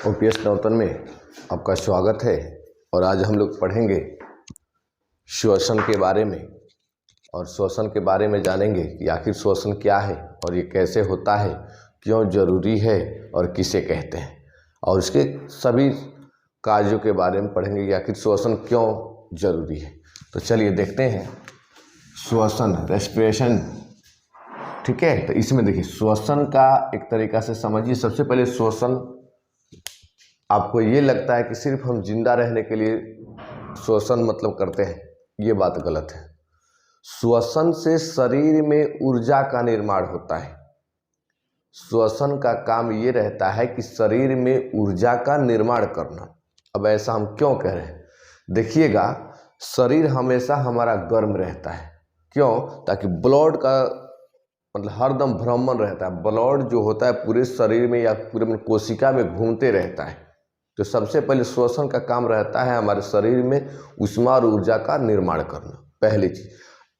OPS नवतन में आपका स्वागत है। और आज हम लोग पढ़ेंगे श्वसन के बारे में और श्वसन के बारे में जानेंगे कि आखिर श्वसन क्या है और ये कैसे होता है, क्यों जरूरी है और किसे कहते हैं, और इसके सभी कार्यों के बारे में पढ़ेंगे कि आखिर श्वसन क्यों जरूरी है। तो चलिए देखते हैं श्वसन, रेस्पिरेशन। ठीक है, तो इसमें देखिए श्वसन का एक तरीका से समझिए। सबसे पहले श्वसन, आपको ये लगता है कि सिर्फ हम जिंदा रहने के लिए श्वसन मतलब करते हैं, ये बात गलत है। श्वसन से शरीर में ऊर्जा का निर्माण होता है। श्वसन का काम ये रहता है कि शरीर में ऊर्जा का निर्माण करना। अब ऐसा हम क्यों कह रहे हैं, देखिएगा, शरीर हमेशा हमारा गर्म रहता है। क्यों? ताकि ब्लड का मतलब हरदम भ्रमण रहता है। ब्लड जो होता है पूरे शरीर में या पूरे कोशिका में घूमते रहता है। तो सबसे पहले श्वसन का काम रहता है हमारे शरीर में ऊष्मा और ऊर्जा का निर्माण करना। पहली चीज,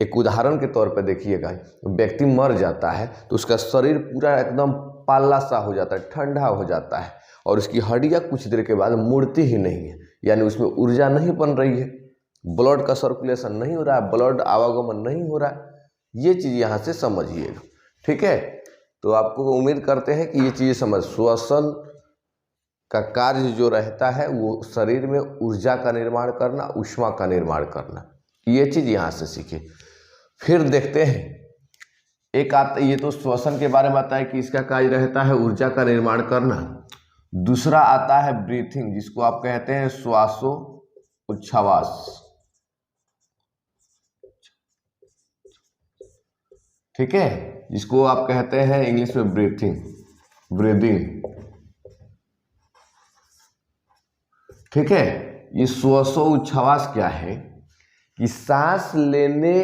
एक उदाहरण के तौर पर देखिएगा, व्यक्ति मर जाता है तो उसका शरीर पूरा एकदम पाला सा हो जाता है, ठंडा हो जाता है, और उसकी हड्डियाँ कुछ देर के बाद मुड़ती ही नहीं है, यानी उसमें ऊर्जा नहीं बन रही है, ब्लड का सर्कुलेशन नहीं हो रहा है, ब्लड आवागमन नहीं हो रहा है। ये चीज़ यहाँ से समझिएगा। ठीक है, तो आपको उम्मीद करते हैं कि ये चीज़ समझ। श्वसन का कार्य जो रहता है वो शरीर में ऊर्जा का निर्माण करना, ऊष्मा का निर्माण करना, ये चीज़ यहाँ से सीखे। फिर देखते हैं एक आता, ये तो श्वसन के बारे में आता है कि इसका कार्य रहता है ऊर्जा का निर्माण करना। दूसरा आता है ब्रीथिंग, जिसको आप कहते हैं श्वासो उच्छ्वास। ठीक है, जिसको आप कहते हैं इंग्लिश में ब्रीदिंग। ठीक है, ये श्वासो उच्छ्वास क्या है कि सांस लेने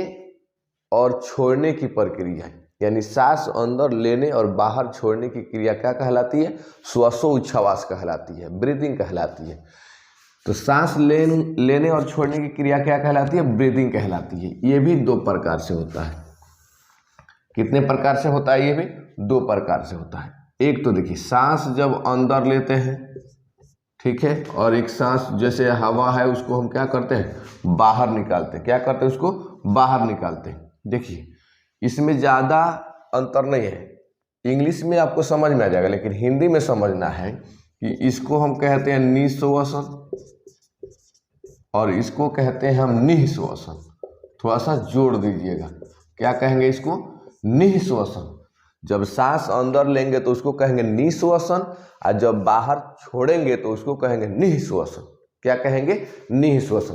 और छोड़ने की प्रक्रिया है, यानी सांस अंदर लेने और बाहर छोड़ने की क्रिया क्या कहलाती है? श्वासो उच्छ्वास कहलाती है, ब्रीदिंग कहलाती है। तो सांस लेने और छोड़ने की क्रिया क्या कहलाती है? ब्रीदिंग कहलाती है। ये भी दो प्रकार से होता है। कितने प्रकार से होता है? ये भी दो प्रकार से होता है। एक तो देखिए, सांस जब अंदर लेते हैं, ठीक है, और एक सांस जैसे हवा है उसको हम क्या करते हैं? बाहर निकालते हैं। क्या करते हैं? उसको बाहर निकालते हैं। देखिए, इसमें ज़्यादा अंतर नहीं है। इंग्लिश में आपको समझ में आ जाएगा, लेकिन हिंदी में समझना है कि इसको हम कहते हैं निःश्वसन और इसको कहते हैं हम निःश्वसन। थोड़ा सा जोड़ दीजिएगा, क्या कहेंगे इसको? निःश्वसन। जब सांस अंदर लेंगे तो उसको कहेंगे निःश्वसन, और जब बाहर छोड़ेंगे तो उसको कहेंगे निःश्वसन। क्या कहेंगे? निःश्वसन।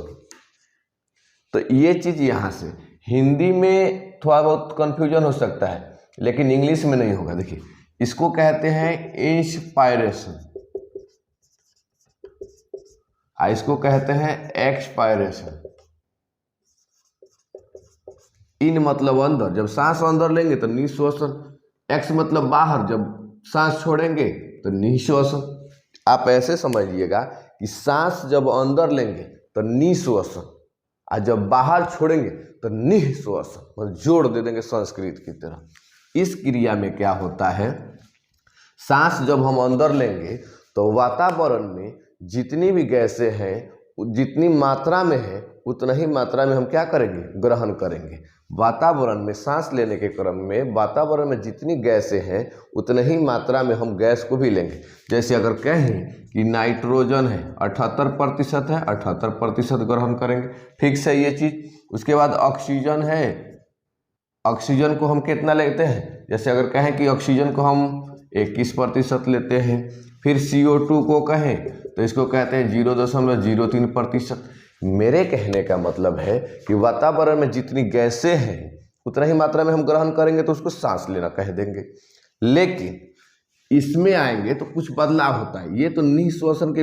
तो ये चीज यहाँ से, हिंदी में थोड़ा बहुत कंफ्यूजन हो सकता है, लेकिन इंग्लिश में नहीं होगा। देखिए, इसको कहते हैं इंस्पायरेशन, इसको कहते हैं एक्सपायरेशन। इन मतलब अंदर, जब सांस अंदर लेंगे तो निःश्वसन। एक्स मतलब बाहर, जब सांस छोड़ेंगे तो निःश्वसन। आप ऐसे समझिएगा कि सांस जब अंदर लेंगे तो निःश्वसन, और जब बाहर छोड़ेंगे तो निःश्वसन। मतलब जोड़ दे देंगे संस्कृत की तरह। इस क्रिया में क्या होता है, सांस जब हम अंदर लेंगे तो वातावरण में जितनी भी गैसें हैं, जितनी मात्रा में है उतना ही मात्रा में हम क्या करेंगे? ग्रहण करेंगे। वातावरण में सांस लेने के क्रम में वातावरण में जितनी गैसें हैं उतने ही मात्रा में हम गैस को भी लेंगे। जैसे अगर कहें कि नाइट्रोजन है 78% है, 78% ग्रहण करेंगे। ठीक से ये चीज। उसके बाद ऑक्सीजन है, ऑक्सीजन को हम कितना लेते हैं? जैसे अगर कहें कि ऑक्सीजन को हम 21% लेते हैं। फिर CO2 को कहें तो इसको कहते हैं 0.03%। मेरे कहने का मतलब है कि वातावरण में जितनी गैसें हैं उतना ही मात्रा में हम ग्रहण करेंगे तो उसको सांस लेना कह देंगे। लेकिन इसमें आएंगे तो कुछ बदलाव होता है। ये तो निःश्वसन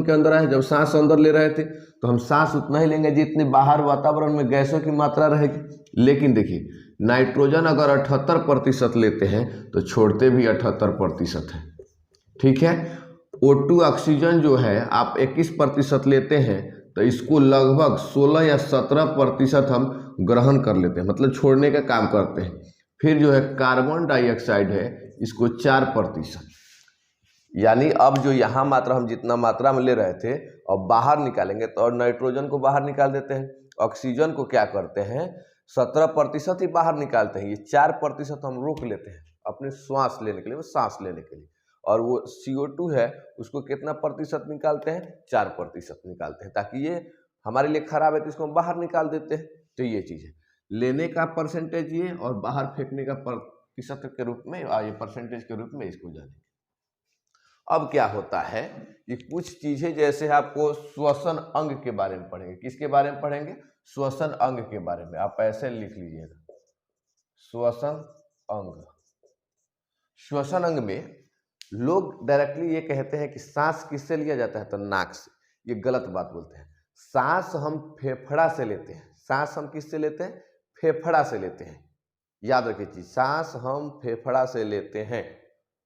के अंदर आए। जब सांस अंदर ले रहे थे तो हम सांस उतना ही लेंगे जितनी बाहर वातावरण में गैसों की मात्रा रहेगी। लेकिन देखिए, नाइट्रोजन अगर 78% लेते हैं तो छोड़ते भी 78% है। ठीक है, O2 ऑक्सीजन जो है आप 21% लेते हैं तो इसको लगभग 16 या 17% हम ग्रहण कर लेते हैं, मतलब छोड़ने का काम करते हैं। फिर जो है कार्बन डाइऑक्साइड है, इसको 4%। यानी अब जो यहाँ मात्रा हम जितना मात्रा में ले रहे थे और बाहर निकालेंगे तो और नाइट्रोजन को बाहर निकाल देते हैं, ऑक्सीजन को क्या करते हैं 17% ही बाहर निकालते हैं, ये 4% हम रोक लेते हैं अपने श्वास लेने के लिए, वो सांस लेने के लिए। और वो CO2 है उसको कितना प्रतिशत निकालते हैं 4% निकालते हैं, ताकि ये हमारे लिए खराब है तो इसको हम बाहर निकाल देते हैं। तो ये चीज़ है, लेने का परसेंटेज ये और बाहर फेंकने का प्रतिशत के रूप में, ये परसेंटेज के रूप में इसको जानेंगे। अब क्या होता है कि कुछ चीजें जैसे आपको श्वसन अंग के बारे में पढ़ेंगे, किसके बारे में पढ़ेंगे श्वसन अंग के बारे में, आप ऐसे लिख लीजिएगा श्वसन अंग। श्वसन अंग में लोग डायरेक्टली ये कहते हैं कि सांस किससे लिया जाता है, तो नाक से। ये गलत बात बोलते हैं। सांस हम फेफड़ा से लेते हैं। सांस हम किससे लेते हैं, फेफड़ा से लेते हैं। याद रखिए चीज, सांस हम फेफड़ा से लेते हैं,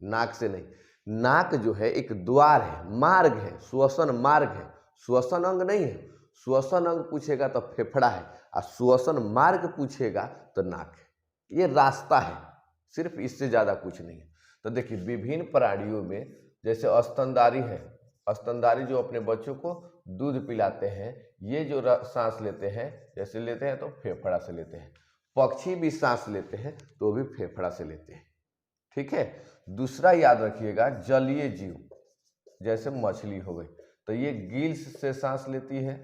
नाक से नहीं। नाक जो है एक द्वार है, मार्ग है, श्वसन मार्ग है, श्वसन अंग नहीं है। श्वसन अंग पूछेगा तो फेफड़ा है, और श्वसन मार्ग पूछेगा तो नाक है। ये रास्ता है, सिर्फ इससे ज़्यादा कुछ नहीं है। तो देखिए विभिन्न प्राणियों में जैसे स्तनधारी है, स्तनधारी जो अपने बच्चों को दूध पिलाते हैं, ये जो सांस लेते हैं, जैसे लेते हैं तो फेफड़ा से लेते हैं। पक्षी भी सांस लेते हैं तो भी फेफड़ा से लेते हैं, ठीक है। दूसरा याद रखिएगा, जलीय जीव जैसे मछली हो गई तो ये गिल्स से सांस लेती है,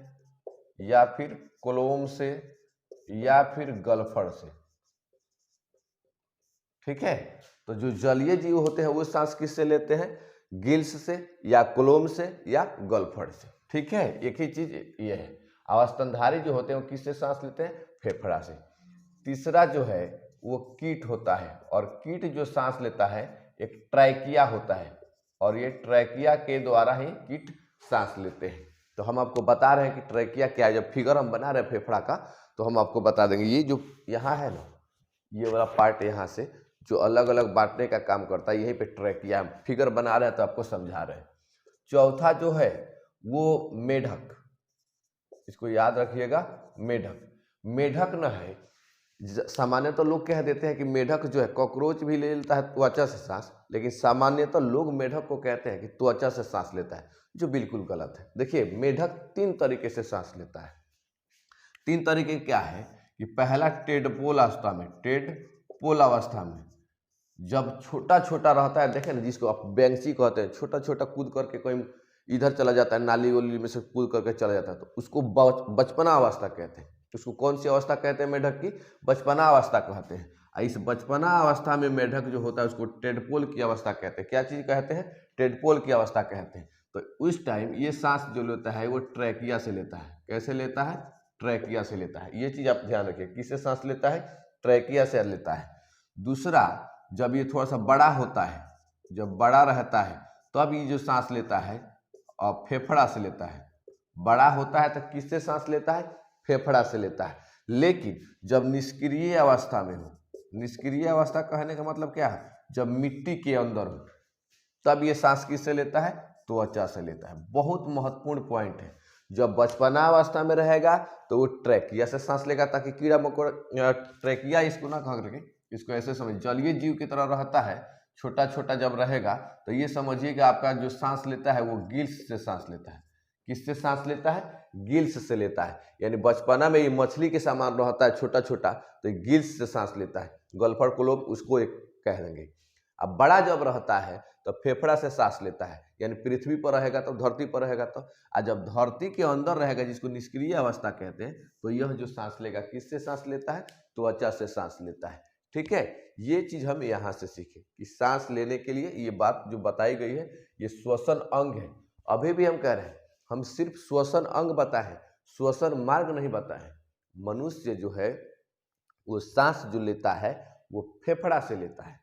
या फिर कोलोम से, या फिर गलफड़ से, ठीक है। तो जो जलीय जीव होते हैं वो सांस किससे लेते हैं, गिल्स से, या कोलोम से, या गलफड़ से, ठीक है। एक ही चीज ये है। और स्तनधारी जो होते हैं वो किससे सांस लेते हैं, फेफड़ा से। तीसरा जो है वो कीट होता है, और कीट जो सांस लेता है एक ट्रैकिया होता है, और ये ट्रैकिया के द्वारा ही कीट सांस लेते हैं। तो हम आपको बता रहे हैं कि ट्रैकिया क्या है। जब फिगर हम बना रहे हैं फेफड़ा का तो हम आपको बता देंगे। ये जो यहाँ है ना, ये वाला पार्ट यहाँ से जो अलग अलग बांटने का काम करता है, यहीं पे ट्रैकिया, फिगर बना रहे हैं तो आपको समझा रहे हैं। चौथा जो है वो मेढक, इसको याद रखिएगा, मेढक। मेढक न है, सामान्यतः तो लोग कह देते हैं कि मेढक जो है कॉकरोच भी ले लेता है त्वचा से सांस, लेकिन सामान्यतः तो लोग मेढक को कहते हैं कि त्वचा से सांस लेता है, जो बिल्कुल गलत है। देखिए मेढक 3 तरीके से सांस लेता है। 3 तरीके क्या है कि पहला टेडपोल अवस्था में, टेडपोल अवस्था में जब छोटा छोटा रहता है, देखें ना, जिसको आप बैंक्सी कहते हैं, छोटा छोटा कूद करके कोई इधर चला जाता है, नाली वाली में से कूद करके चला जाता है, तो उसको बचपना अवस्था कहते हैं। उसको कौन सी अवस्था कहते हैं मेढक की, बचपना अवस्था कहते हैं। इस बचपना अवस्था में मेढक जो होता है उसको टेडपोल की अवस्था कहते हैं। क्या चीज़ कहते हैं, टेडपोल की अवस्था कहते हैं। तो उस टाइम ये सांस जो लेता है वो ट्रैकिया से लेता है। कैसे लेता है, ट्रैकिया से लेता है। ये चीज़ आप ध्यान रखिए, किससे सांस लेता है, ट्रैकिया से लेता है। दूसरा, जब ये थोड़ा सा बड़ा होता है, जब बड़ा रहता है तब ये जो सांस लेता है और फेफड़ा से लेता है। बड़ा होता है तो किससे सांस लेता है, फेफड़ा से लेता है। लेकिन जब निष्क्रिय अवस्था में हो, निष्क्रिय अवस्था कहने का मतलब क्या है, जब मिट्टी के अंदर हो, तब ये सांस किससे लेता है, त्वचा से लेता है। बहुत महत्वपूर्ण पॉइंट है। जब बचपना अवस्था में रहेगा तो वो ट्रैकिया से सांस लेगा, ताकि कीड़ा मकोड़ा, ट्रैकिया इसको ना कह करके, इसको ऐसे समझ, जलीय जीव की तरह रहता है। छोटा छोटा जब रहेगा तो ये समझिए कि आपका जो सांस लेता है वो गिल्स से सांस लेता है। किससे सांस लेता है, गिल्स से लेता है। यानी बचपना में ये मछली के समान रहता है छोटा छोटा, तो ये गिल्स से सांस लेता है। गलफड़ को लोग उसको एक कह देंगे। अब बड़ा जब रहता है तो फेफड़ा से सांस लेता है, यानी पृथ्वी पर रहेगा तो, धरती पर रहेगा तो, और जब धरती के अंदर रहेगा जिसको निष्क्रिय अवस्था कहते हैं, तो यह जो सांस लेगा किससे सांस लेता है, त्वचा से सांस लेता है, ठीक है। ये चीज हम यहाँ से सीखे कि सांस लेने के लिए ये बात जो बताई गई है ये श्वसन अंग है। अभी भी हम कह रहे हैं, हम सिर्फ श्वसन अंग बताए, श्वसन मार्ग नहीं बताए। मनुष्य जो है वो सांस जो लेता है वो फेफड़ा से लेता है,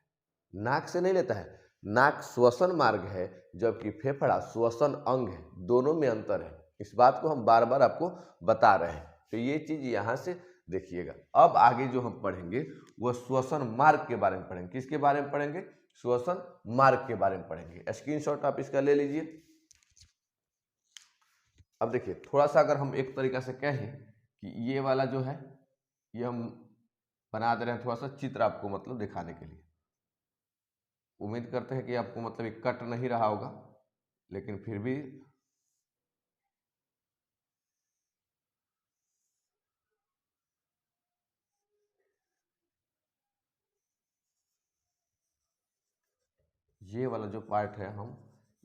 नाक से नहीं लेता है। नाक श्वसन मार्ग है, जबकि फेफड़ा श्वसन अंग है। दोनों में अंतर है, इस बात को हम बार बार आपको बता रहे हैं। तो ये चीज यहाँ से देखिएगा। अब आगे जो हम पढ़ेंगे वो श्वसन मार्ग के बारे में पढ़ेंगे। किसके बारे में पढ़ेंगे, श्वसन मार्ग के बारे में पढ़ेंगे। स्क्रीनशॉट आप इसका ले लीजिए। अब देखिए, थोड़ा सा अगर हम एक तरीका से कहें कि ये वाला जो है ये हम बना दे रहे हैं, थोड़ा सा चित्र आपको मतलब दिखाने के लिए। उम्मीद करते हैं कि आपको मतलब ये कट नहीं रहा होगा, लेकिन फिर भी ये वाला जो पार्ट है हम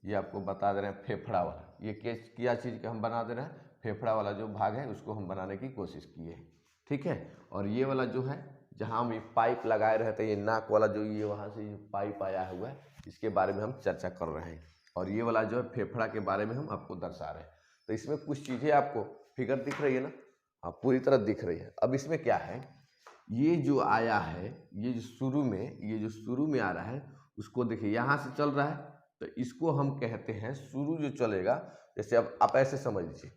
ये आपको बता दे रहे हैं, फेफड़ा वाला। ये क्या चीज़ का हम बना दे रहे हैं, फेफड़ा वाला जो भाग है उसको हम बनाने की कोशिश किए हैं, ठीक है। और ये वाला जो है जहाँ हम ये पाइप लगाए रहते हैं, ये नाक वाला जो ये वहाँ से ये पाइप आया हुआ है, इसके बारे में हम चर्चा कर रहे हैं। और ये वाला जो है फेफड़ा के बारे में हम आपको दर्शा रहे हैं। तो इसमें कुछ चीज़ें आपको फिगर दिख रही है ना, हाँ पूरी तरह दिख रही है। अब इसमें क्या है, ये जो आया है, ये जो शुरू में आ रहा है उसको देखिए यहाँ से चल रहा है, तो इसको हम कहते हैं शुरू जो चलेगा। जैसे अब आप ऐसे समझ लीजिए,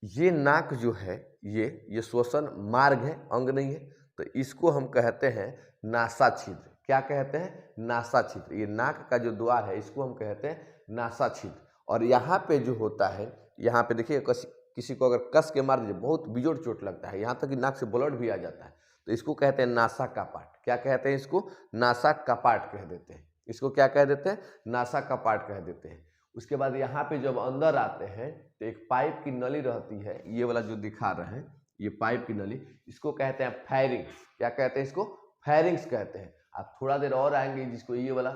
ये नाक जो है ये श्वसन मार्ग है, अंग नहीं है, तो इसको हम कहते हैं नासा छिद्र। क्या कहते हैं, नासा छिद्र। ये नाक का जो द्वार है इसको हम कहते हैं नासा छिद्र। और यहाँ पे जो होता है, यहाँ पे देखिए किसी को अगर कस के मार दीजिए बहुत बिजोड़ चोट लगता है, यहाँ तक कि नाक से ब्लड भी आ जाता है, तो इसको कहते हैं नासा कपाट। क्या कहते हैं इसको, नासा कपाट कह देते हैं। इसको क्या कह देते हैं, नासा कपाट कह देते हैं। उसके बाद यहाँ पे जब अंदर आते हैं तो एक पाइप की नली रहती है, ये वाला जो दिखा रहे हैं ये पाइप की नली, इसको कहते हैं फैरिंग्स। क्या कहते हैं इसको, फैरिंग्स कहते हैं। आप थोड़ा देर और आएंगे जिसको ये वाला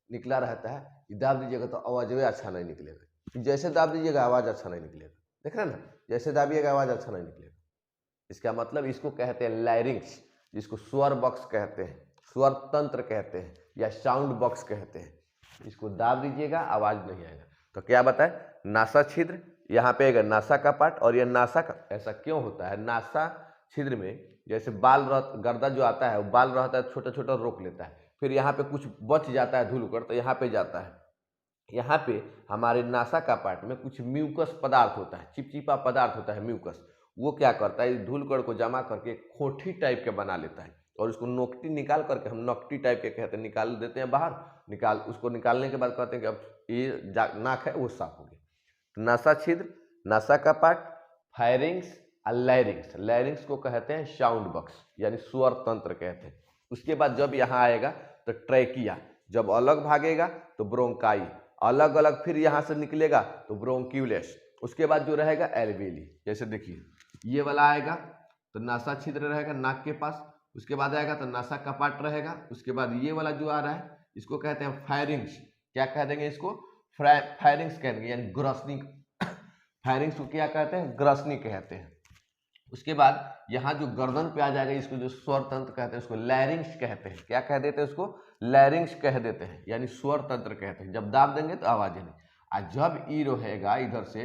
निकला रहता है, ये दाब दीजिएगा तो आवाज अच्छा नहीं निकलेगा, जैसे दाब दीजिएगा आवाज अच्छा नहीं निकलेगा, देख रहे हैं ना, जैसे दाबिएगा आवाज अच्छा नहीं निकलेगा। इसका मतलब इसको कहते हैं लैरिंग्स, जिसको स्वर बॉक्स कहते हैं, स्वर तंत्र कहते हैं, या साउंड बॉक्स कहते हैं। इसको दाब दीजिएगा आवाज नहीं आएगा। तो क्या बताए, नासा छिद्र, यहाँ पे आएगा नासा का पार्ट। और यह नासा का ऐसा क्यों होता है, नासा छिद्र में जैसे बाल गर्दा जो आता है वो बाल रहता है छोटा छोटा रोक लेता है, फिर यहाँ पे कुछ बच जाता है धूल कर, तो यहाँ पे जाता है। यहाँ पे हमारे नासा का पार्ट में कुछ म्यूकस पदार्थ होता है, चिपचिपा पदार्थ होता है म्यूकस, वो क्या करता है, इस धूल कण को जमा करके खोटी टाइप के बना लेता है, और उसको नोकटी निकाल करके, हम नोकटी टाइप के कहते हैं, निकाल देते हैं बाहर। उसको निकालने के बाद कहते हैं कि अब ये नाक है वो साफ हो गया। तो नासा छिद्र, नासा का पार्ट, फायरिंग्स और लैरिंग्स। लैरिंग्स को कहते हैं साउंड बॉक्स, यानी स्वर तंत्र कहते हैं। उसके बाद जब यहाँ आएगा तो ट्रैकिया, जब अलग भागेगा तो ब्रोंकाई, अलग अलग फिर यहाँ से निकलेगा तो ब्रोंक्यूलेस। उसके बाद जो रहेगा एल्वेली, जैसे देखिए ये वाला आएगा तो नासा छिद्र रहेगा नाक के पास, उसके बाद आएगा तो नासा कपाट रहेगा। उसके बाद ये वाला जो आ रहा है इसको कहते हैं फायरिंग्स। क्या कह देंगे इसको, फायरिंग्स कहेंगे, यानी ग्रसनी। फायरिंग्स को क्या कहते हैं, ग्रसनी कहते हैं। उसके बाद यहाँ जो गर्दन पे आ जाएगा इसको जो स्वर तंत्र कहते हैं उसको लैरिंग्स कहते हैं। क्या कह देते हैं उसको, लैरिंग्स कह देते हैं, यानी स्वर तंत्र कहते हैं। जब दाब देंगे तो आवाज नहीं, और जब ई रहेगा इधर से,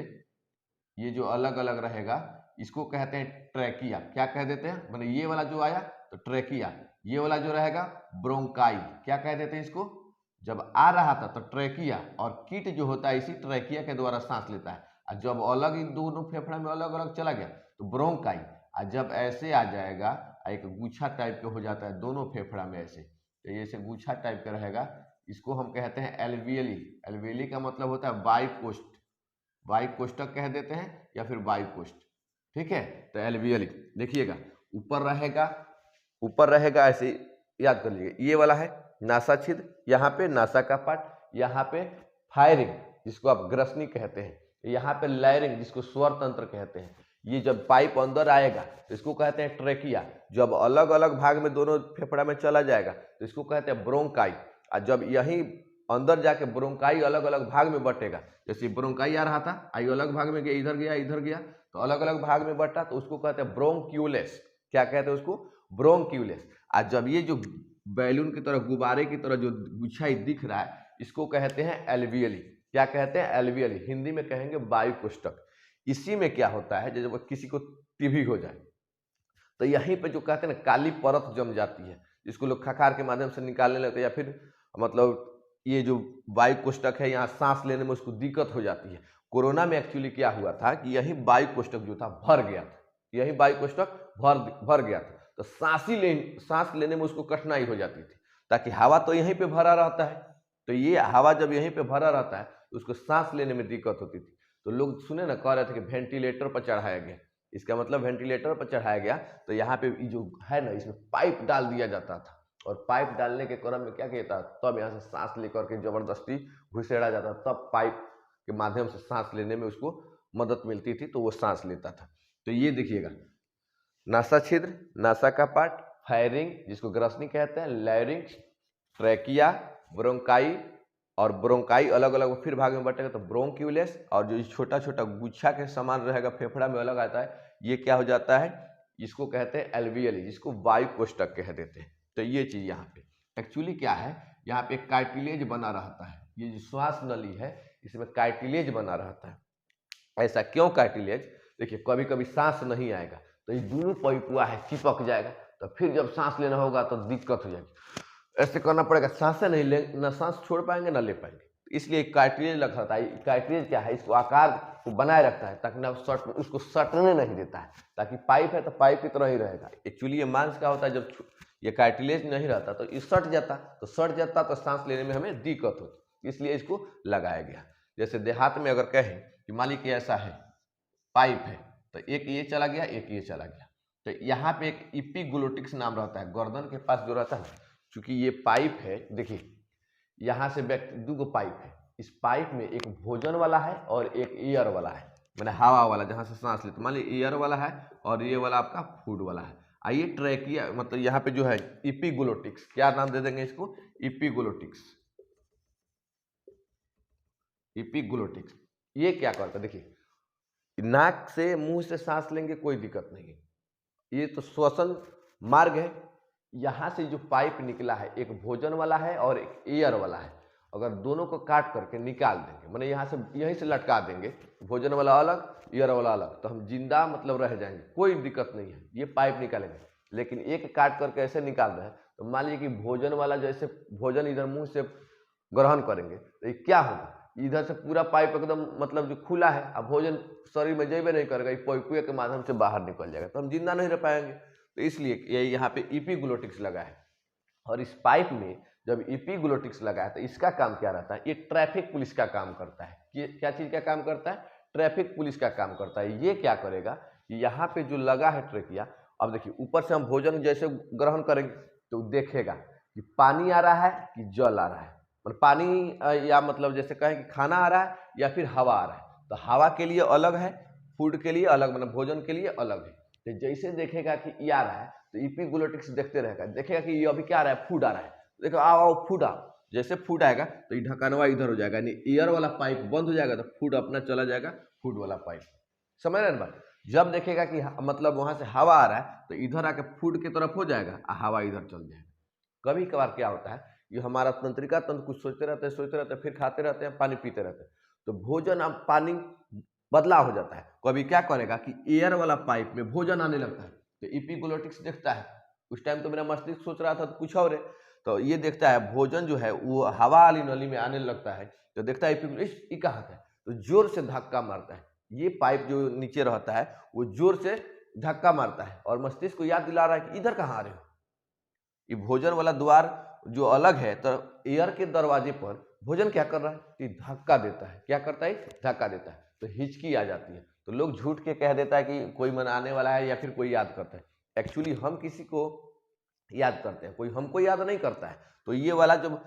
ये जो अलग अलग रहेगा इसको कहते हैं ट्रैकिया। क्या कह देते हैं, मतलब ये वाला जो आया तो ट्रैकिया, ये वाला जो रहेगा ब्रोंकाई। क्या कह देते हैं इसको, जब आ रहा था तो ट्रैकिया, और कीट जो होता है इसी ट्रैकिया के द्वारा सांस लेता है, और जब अलग इन दोनों फेफड़ा में अलग अलग चला गया तो ब्रोंकाई। और जब ऐसे आ जाएगा एक गुच्छा टाइप का हो जाता है दोनों फेफड़ा में ऐसे, तो ये ऐसे गुच्छा टाइप का रहेगा, इसको हम कहते हैं एल्वियली। एल्वियली का मतलब होता है बाइकोस्ट, वायु कोष्ठक कह देते हैं या फिर वायु कोष्ठ, ठीक है। तो एल्वियली देखिएगा ऊपर रहेगा ऐसे याद कर लीजिए। ये वाला है नासा छिद्र, यहाँ पे नासा का पार्ट, यहाँ पे फायरिंग जिसको आप ग्रसनी कहते हैं, यहाँ पे लैरिंग जिसको स्वर तंत्र कहते हैं। ये जब पाइप अंदर आएगा तो इसको कहते हैं ट्रेकिया, जब अलग अलग भाग में दोनों फेफड़ा में चला जाएगा तो इसको कहते हैं ब्रोंकाई, और जब यही अंदर जाके ब्रोंकाई अलग अलग भाग में बटेगा, जैसे ब्रोंकाई आ रहा था आई अलग भाग में गया, इधर गया तो अलग अलग भाग में बटा, तो उसको कहते हैं ब्रोंक्यूलेस। क्या कहते हैं उसको, ब्रोंक्यूलेस। आज जब ये जो बैलून की तरह, गुब्बारे की तरह जो गुच्छाई दिख रहा है इसको कहते हैं एल्वियली। क्या कहते हैं, एल्वियली, हिंदी में कहेंगे वायु कोष्ठक। इसी में क्या होता है, जब किसी को टीबी हो जाए तो यहीं पे जो कहते हैं ना काली परत जम जाती है, जिसको लोग खखार के माध्यम से निकालने लगते हैं, या फिर मतलब ये जो वायु कोष्ठक है यहाँ सांस लेने में उसको दिक्कत हो जाती है। कोरोना में एक्चुअली क्या हुआ था कि यही वायु कोष्ठक जो था भर गया था, यही वायु कोष्ठक भर गया था, तो सांस लेने में उसको कठिनाई हो जाती थी, ताकि हवा तो यहीं पे भरा रहता है, तो ये हवा जब यहीं पे भरा रहता है तो उसको सांस लेने में दिक्कत होती थी। तो लोग सुने ना कह रहे थे कि वेंटिलेटर पर चढ़ाया गया, इसका मतलब वेंटिलेटर पर चढ़ाया गया तो यहाँ पे जो है ना इसमें पाइप डाल दिया जाता था, और पाइप डालने के क्रम में क्या कहता है, तब यहाँ से सांस लेकर के जबरदस्ती घुसेड़ा जाता, तब पाइप के माध्यम से सांस लेने में उसको मदद मिलती थी, तो वो सांस लेता था। तो ये देखिएगा, नासा छिद्र, नासा का पार्ट, फायरिंग जिसको ग्रसनी कहते हैं, लैरिंक्स, ट्रैकिया, ब्रोंकाई, और ब्रोंकाई अलग अलग फिर भाग में बटेगा तो ब्रोंक्यूलेस, और जो छोटा छोटा गुच्छा के समान रहेगा फेफड़ा में अलग आता है, ये क्या हो जाता है, इसको कहते हैं एल्वियली, जिसको वायु कोष्ठक कह देते हैं। तो ये चीज यहाँ पे एक्चुअली क्या है, यहाँ पे कार्टिलेज बना रहता है, ये जो श्वास नली है इसमें कार्टिलेज बना रहता है। ऐसा क्यों कार्टिलेज, देखिए कभी कभी सांस नहीं आएगा तो ये दोनों पइपुआ है चिपक जाएगा, तो फिर जब सांस लेना होगा तो दिक्कत हो जाएगी, ऐसे करना पड़ेगा, सांसें नहीं ले, ना सांस छोड़ पाएंगे ना ले पाएंगे, तो इसलिए कार्टिलेज लगा रहता है। कार्टिलेज क्या है, इसको आकार को बनाए रखता है ताकि ना उसको सटने नहीं देता है, ताकि पाइप है तो पाइप की तरह ही रहेगा। एक्चुअली ये मांस का होता है, जब ये कार्टिलेज नहीं रहता तो ये सट जाता, तो सांस लेने में हमें दिक्कत होती, इसलिए इसको लगाया गया। जैसे देहात में अगर कहें कि मान लीजिए ऐसा है, पाइप है, तो एक ये चला गया एक ये चला गया, तो यहाँ पे एक इपिग्लोटिक्स नाम रहता है, गर्दन के पास जो रहता है, चूंकि ये पाइप है, देखिए यहाँ से दो पाइप है, इस पाइप में एक भोजन वाला है और एक एयर वाला है, मैंने हवा वाला जहाँ से सांस लेते, मान लीजिए एयर वाला है और ये वाला आपका फूड वाला है। आइए ट्रैकिया, मतलब यहाँ पे जो है इपिग्लोटिक्स, क्या नाम दे देंगे इसको, इपिग्लोटिक्स। इपिग्लोटिक्स ये क्या करता है, देखिए नाक से मुंह से सांस लेंगे कोई दिक्कत नहीं है, ये तो श्वसन मार्ग है। यहाँ से जो पाइप निकला है एक भोजन वाला है और एक एयर वाला है, अगर दोनों को काट करके निकाल देंगे, मैंने यहाँ से यहीं से लटका देंगे, भोजन वाला अलग एयर वाला अलग, तो हम जिंदा मतलब रह जाएंगे, कोई दिक्कत नहीं है, ये पाइप निकालेंगे। लेकिन एक काट करके ऐसे निकाल रहे हैं, तो मान लीजिए कि भोजन वाला जैसे भोजन इधर मुंह से ग्रहण करेंगे तो ये क्या होगा, इधर से पूरा पाइप एकदम मतलब जो खुला है, अब भोजन शरीर में जेबे नहीं करेगा, पाइपुए के माध्यम से बाहर निकल जाएगा, तो हम जिंदा नहीं रह पाएंगे। तो इसलिए ये यहाँ पे इपिग्लोटिक्स लगा है, और इस पाइप में जब इपिग्लोटिक्स लगा है तो इसका काम क्या रहता है, ये ट्रैफिक पुलिस का काम करता है। ये क्या चीज का काम करता है, ट्रैफिक पुलिस का काम करता है। ये क्या करेगा कि यहाँ पे जो लगा है ट्रेकिया, अब देखिए ऊपर से हम भोजन जैसे ग्रहण करेंगे तो देखेगा कि पानी आ रहा है कि जल आ रहा है, और पानी या मतलब जैसे कहें कि खाना आ रहा है या फिर हवा आ रहा है, तो हवा के लिए अलग है, फूड के लिए अलग, मतलब भोजन के लिए अलग है। तो जैसे देखेगा कि ये आ रहा है तो इपिग्लोटिक्स देखते रहेगा, देखेगा कि ये अभी क्या आ रहा है, फूड आ रहा है, देखो आओ आओ फूड आओ, जैसे फूड आएगा तो ये ढक्कनवा इधर हो जाएगा, यानी एयर वाला पाइप बंद हो जाएगा तो फूड अपना चला जाएगा, फूड वाला पाइप, समझ रहे हैं बात। जब देखेगा कि मतलब वहां से हवा आ रहा है तो इधर आके फूड की तरफ हो जाएगा और हवा इधर चल जाएगा। कभी कभार क्या होता है, ये हमारा तंत्रिका तंत्र कुछ सोचते रहते हैं, फिर खाते रहते हैं, पानी पीते रहते हैं, तो भोजन अब पानी बदलाव हो जाता है। कभी क्या करेगा कि एयर वाला पाइप में भोजन आने लगता है, तो इपिग्लोटिक्स देखता है, उस टाइम तो मेरा मस्तिष्क सोच रहा था तो कुछ और है, तो ये देखता है भोजन जो है वो हवा वाली नली में आने लगता है, तो देखता है इपिग्लोटिक्स ये कहाँ है, तो जोर से धक्का मारता है, ये पाइप जो नीचे रहता है वो जोर से धक्का मारता है और मस्तिष्क को याद दिला रहा है कि इधर कहाँ आ रहे हो। ये भोजन वाला द्वार जो अलग है, तो एयर के दरवाजे पर भोजन क्या कर रहा है कि धक्का देता है, क्या करता है, धक्का देता है, तो हिचकी आ जाती है, तो लोग झूठ के कह देता है कि कोई मनाने वाला है या फिर कोई याद करता है। एक्चुअली हम किसी को याद करते हैं, कोई हमको याद नहीं करता है, तो ये वाला जब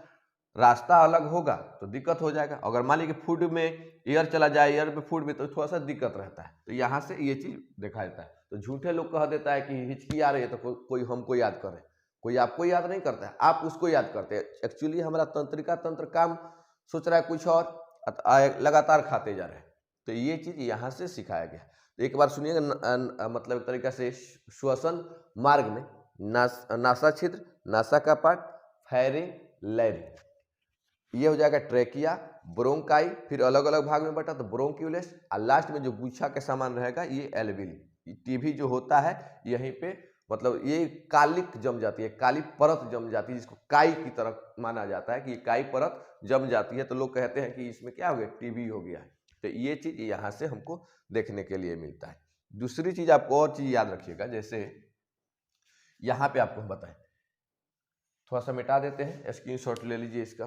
रास्ता अलग होगा तो दिक्कत हो जाएगा। अगर मान लीजिए फूड में एयर चला जाए, एयर में फूड में, तो थोड़ा सा दिक्कत रहता है, तो यहाँ से ये चीज देखा जाता है। तो झूठे लोग कह देता है कि हिचकी आ रही है तो कोई हमको याद करे, कोई आपको याद नहीं करता है, आप उसको याद करते हैं। एक्चुअली हमारा तंत्रिका तंत्र काम सोच रहा है कुछ और, लगातार खाते जा रहे हैं, तो ये चीज यहाँ से सिखाया गया। तो एक बार सुनिएगा, मतलब एक तरीका से श्वसन मार्ग में नासा छिद्र, नासा का पार्ट, फायरिंग, लैरिंग, ये हो जाएगा ट्रेकिया, ब्रोंकाई, फिर अलग अलग भाग में बटा तो ब्रोंक्यूलेस, और लास्ट में जो गुच्छा के समान रहेगा ये एल्वियली। टीबी जो होता है यहीं पे, मतलब ये कालिक जम जाती है, काली परत जम जाती है, जिसको काई की तरह माना जाता है कि काई परत जम जाती है, तो लोग कहते हैं कि इसमें क्या हो गया, टीबी हो गया है। तो ये चीज यहाँ से हमको देखने के लिए मिलता है। दूसरी चीज आपको और चीज याद रखिएगा, जैसे यहाँ पे आपको हम बताएं, थोड़ा सा मिटा देते हैं, स्क्रीनशॉट ले लीजिए इसका।